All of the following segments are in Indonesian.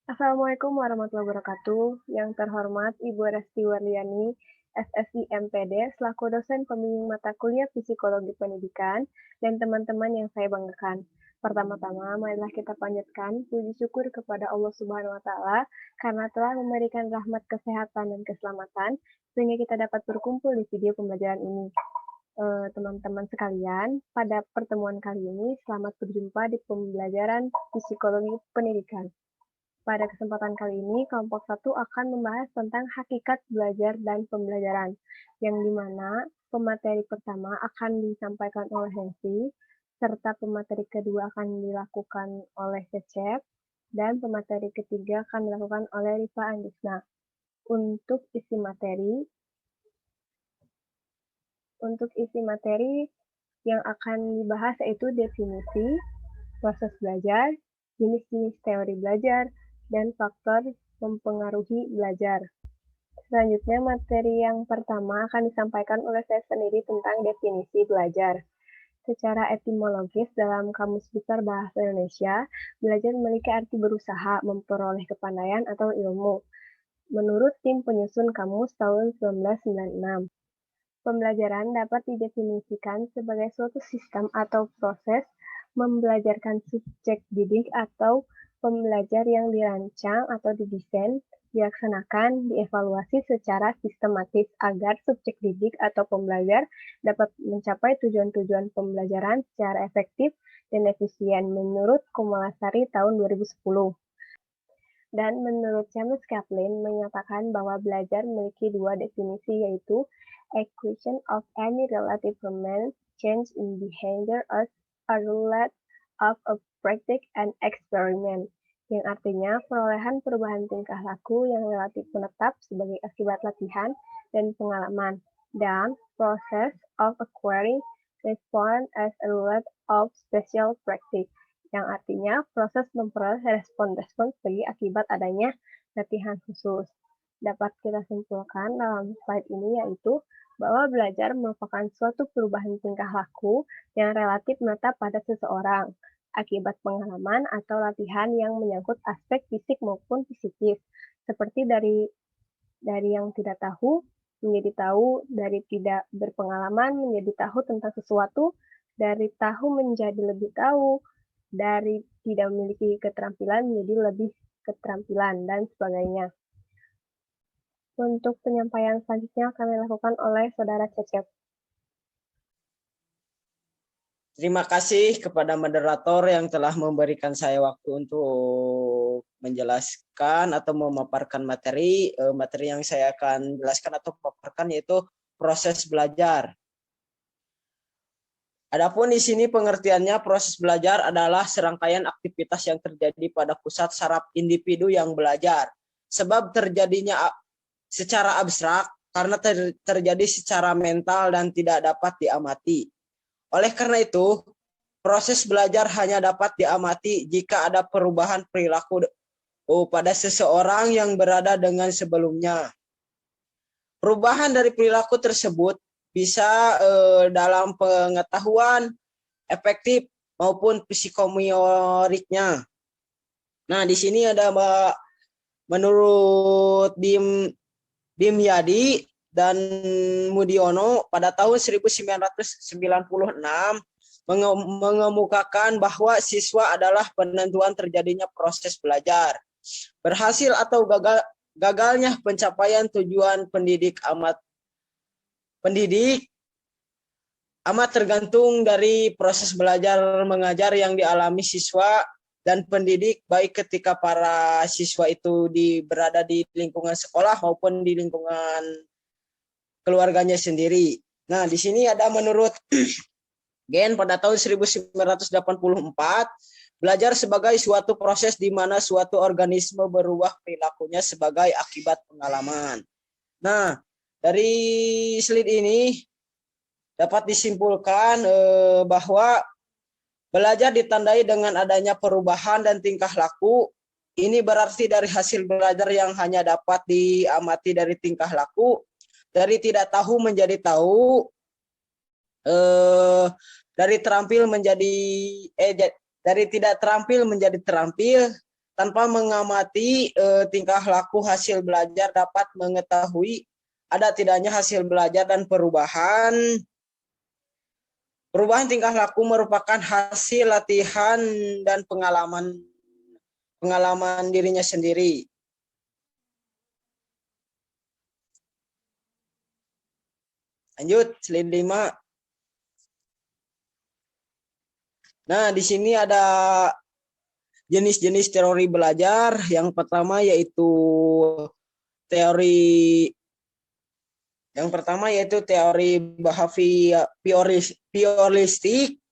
Assalamualaikum warahmatullahi wabarakatuh. Yang terhormat Ibu Resti Warliani, SSI MPD, selaku dosen pembimbing mata kuliah Psikologi Pendidikan, dan teman-teman yang saya banggakan. Pertama-tama, marilah kita panjatkan puji syukur kepada Allah Subhanahu wa Ta'ala karena telah memberikan rahmat kesehatan dan keselamatan sehingga kita dapat berkumpul di video pembelajaran ini. Teman-teman sekalian, pada pertemuan kali ini selamat berjumpa di pembelajaran Psikologi Pendidikan. Pada kesempatan kali ini, kelompok 1 akan membahas tentang hakikat belajar dan pembelajaran, yang dimana pemateri pertama akan disampaikan oleh Hensi, serta pemateri kedua akan dilakukan oleh Cecep, dan pemateri ketiga akan dilakukan oleh Rifa Andisna. Untuk isi materi yang akan dibahas yaitu definisi, proses belajar, jenis-jenis teori belajar, dan faktor mempengaruhi belajar. Selanjutnya, materi yang pertama akan disampaikan oleh saya sendiri tentang definisi belajar. Secara etimologis dalam Kamus Besar Bahasa Indonesia, belajar memiliki arti berusaha, memperoleh kepandaian atau ilmu. Menurut tim penyusun kamus tahun 1996, pembelajaran dapat didefinisikan sebagai suatu sistem atau proses membelajarkan subjek didik atau pembelajar yang dirancang atau didesain, dilaksanakan, dievaluasi secara sistematis agar subjek didik atau pembelajar dapat mencapai tujuan-tujuan pembelajaran secara efektif dan efisien menurut Kumalasari tahun 2010. Dan menurut James Kaplan menyatakan bahwa belajar memiliki dua definisi, yaitu acquisition of any relative permanent change in behavior as a result of a practice and experiment, yang artinya perolehan perubahan tingkah laku yang relatif menetap sebagai akibat latihan dan pengalaman, dan process of acquiring response as a result of special practice, yang artinya proses memperoleh respon-respon sebagai akibat adanya latihan khusus. Dapat kita simpulkan dalam slide ini yaitu bahwa belajar merupakan suatu perubahan tingkah laku yang relatif menetap pada seseorang akibat pengalaman atau latihan yang menyangkut aspek fisik maupun psikis, seperti dari yang tidak tahu menjadi tahu, dari tidak berpengalaman menjadi tahu tentang sesuatu, dari tahu menjadi lebih tahu, dari tidak memiliki keterampilan menjadi lebih keterampilan, dan sebagainya. Untuk penyampaian selanjutnya akan dilakukan oleh Saudara Cecep. Terima kasih kepada moderator yang telah memberikan saya waktu untuk menjelaskan atau memaparkan materi. Materi yang saya akan jelaskan atau paparkan yaitu proses belajar. Adapun di sini pengertiannya, proses belajar adalah serangkaian aktivitas yang terjadi pada pusat saraf individu yang belajar. Sebab terjadinya secara abstrak karena terjadi secara mental dan tidak dapat diamati. Oleh karena itu, proses belajar hanya dapat diamati jika ada perubahan perilaku pada seseorang yang berada dengan sebelumnya. Perubahan dari perilaku tersebut bisa dalam pengetahuan efektif maupun psikomotoriknya. Nah, di sini ada menurut Dimyadi dan Mudiono pada tahun 1996 mengemukakan bahwa siswa adalah penentuan terjadinya proses belajar. Berhasil atau gagalnya pencapaian tujuan pendidik amat tergantung dari proses belajar mengajar yang dialami siswa dan pendidik, baik ketika para siswa itu berada di lingkungan sekolah maupun di lingkungan keluarganya sendiri. Nah, di sini ada menurut Gen pada tahun 1984, belajar sebagai suatu proses di mana suatu organisme berubah perilakunya sebagai akibat pengalaman. Nah, dari slide ini dapat disimpulkan bahwa belajar ditandai dengan adanya perubahan dan tingkah laku. Ini berarti dari hasil belajar yang hanya dapat diamati dari tingkah laku, dari tidak tahu menjadi tahu, dari tidak terampil menjadi terampil, tanpa mengamati tingkah laku hasil belajar dapat mengetahui ada tidaknya hasil belajar dan perubahan tingkah laku merupakan hasil latihan dan pengalaman dirinya sendiri. Lanjut, slide 5. Nah, di sini ada jenis-jenis teori belajar. Yang pertama yaitu teori behavioristik.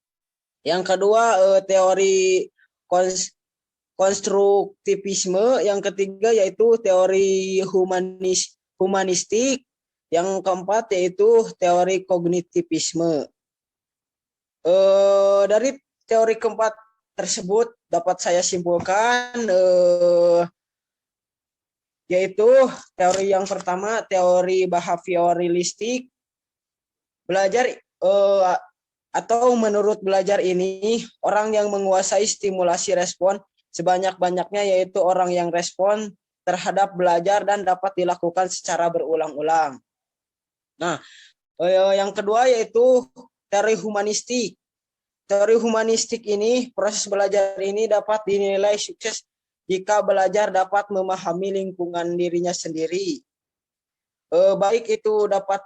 Yang kedua teori konstruktivisme. Yang ketiga yaitu teori humanistik. Yang keempat yaitu teori kognitivisme. Dari teori keempat tersebut dapat saya simpulkan yaitu teori yang pertama, teori behavioristik. Belajar atau menurut belajar ini, orang yang menguasai stimulasi respon sebanyak-banyaknya, yaitu orang yang respon terhadap belajar dan dapat dilakukan secara berulang-ulang. Nah, yang kedua yaitu teori humanistik. Teori humanistik ini, proses belajar ini dapat dinilai sukses jika belajar dapat memahami lingkungan dirinya sendiri. Baik itu dapat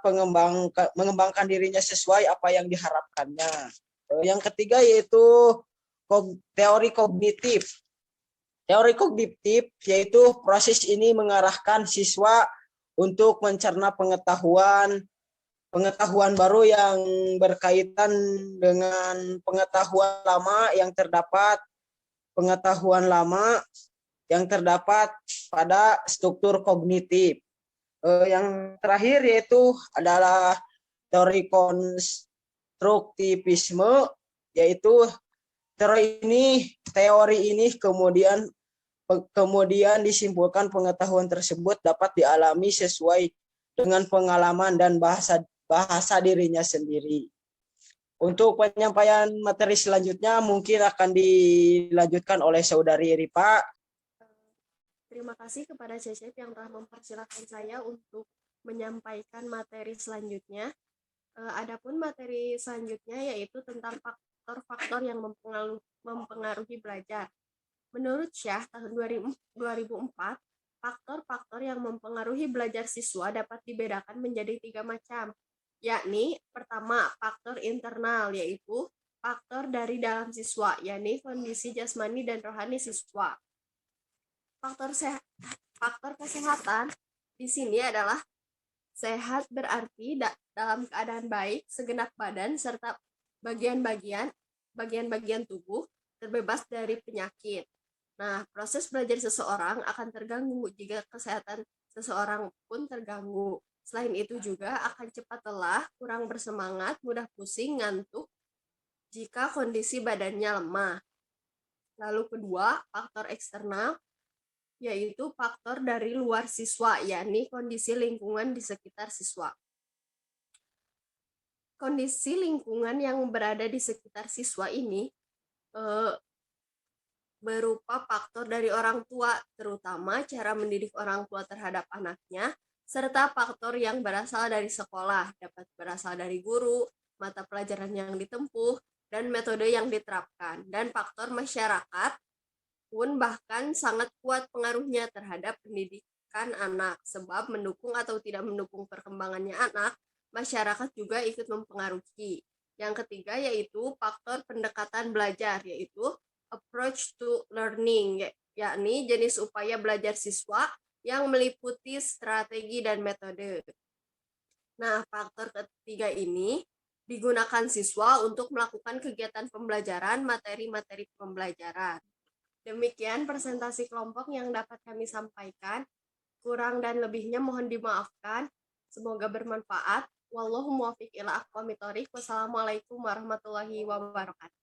mengembangkan dirinya sesuai apa yang diharapkannya. Yang ketiga yaitu teori kognitif. Teori kognitif yaitu proses ini mengarahkan siswa untuk mencerna pengetahuan baru yang berkaitan dengan pengetahuan lama yang terdapat pada struktur kognitif. Yang terakhir yaitu adalah teori konstruktivisme, yaitu teori ini kemudian disimpulkan pengetahuan tersebut dapat dialami sesuai dengan pengalaman dan bahasa dirinya sendiri. Untuk penyampaian materi selanjutnya mungkin akan dilanjutkan oleh Saudari Ripa. Terima kasih kepada Cecep yang telah mempersilahkan saya untuk menyampaikan materi selanjutnya. Adapun materi selanjutnya yaitu tentang faktor-faktor yang mempengaruhi belajar. Menurut Syah tahun 2004, faktor-faktor yang mempengaruhi belajar siswa dapat dibedakan menjadi 3 macam, yakni pertama faktor internal, yaitu faktor dari dalam siswa, yakni kondisi jasmani dan rohani siswa. Faktor kesehatan di sini adalah sehat berarti dalam keadaan baik segenap badan serta bagian-bagian tubuh terbebas dari penyakit. Nah, proses belajar seseorang akan terganggu jika kesehatan seseorang pun terganggu. Selain itu juga akan cepat lelah, kurang bersemangat, mudah pusing, ngantuk jika kondisi badannya lemah. Lalu kedua, faktor eksternal, yaitu faktor dari luar siswa, yakni kondisi lingkungan di sekitar siswa. Kondisi lingkungan yang berada di sekitar siswa ini berupa faktor dari orang tua, terutama cara mendidik orang tua terhadap anaknya, serta faktor yang berasal dari sekolah, dapat berasal dari guru, mata pelajaran yang ditempuh, dan metode yang diterapkan. Dan faktor masyarakat pun bahkan sangat kuat pengaruhnya terhadap pendidikan anak, sebab mendukung atau tidak mendukung perkembangannya anak, masyarakat juga ikut mempengaruhi. Yang ketiga yaitu faktor pendekatan belajar, yaitu approach to learning, yakni jenis upaya belajar siswa yang meliputi strategi dan metode. Nah, faktor ketiga ini digunakan siswa untuk melakukan kegiatan pembelajaran, materi-materi pembelajaran. Demikian presentasi kelompok yang dapat kami sampaikan. Kurang dan lebihnya mohon dimaafkan. Semoga bermanfaat. Wallahu muwaffiq ila aqwamit thoriq. Wassalamualaikum warahmatullahi wabarakatuh.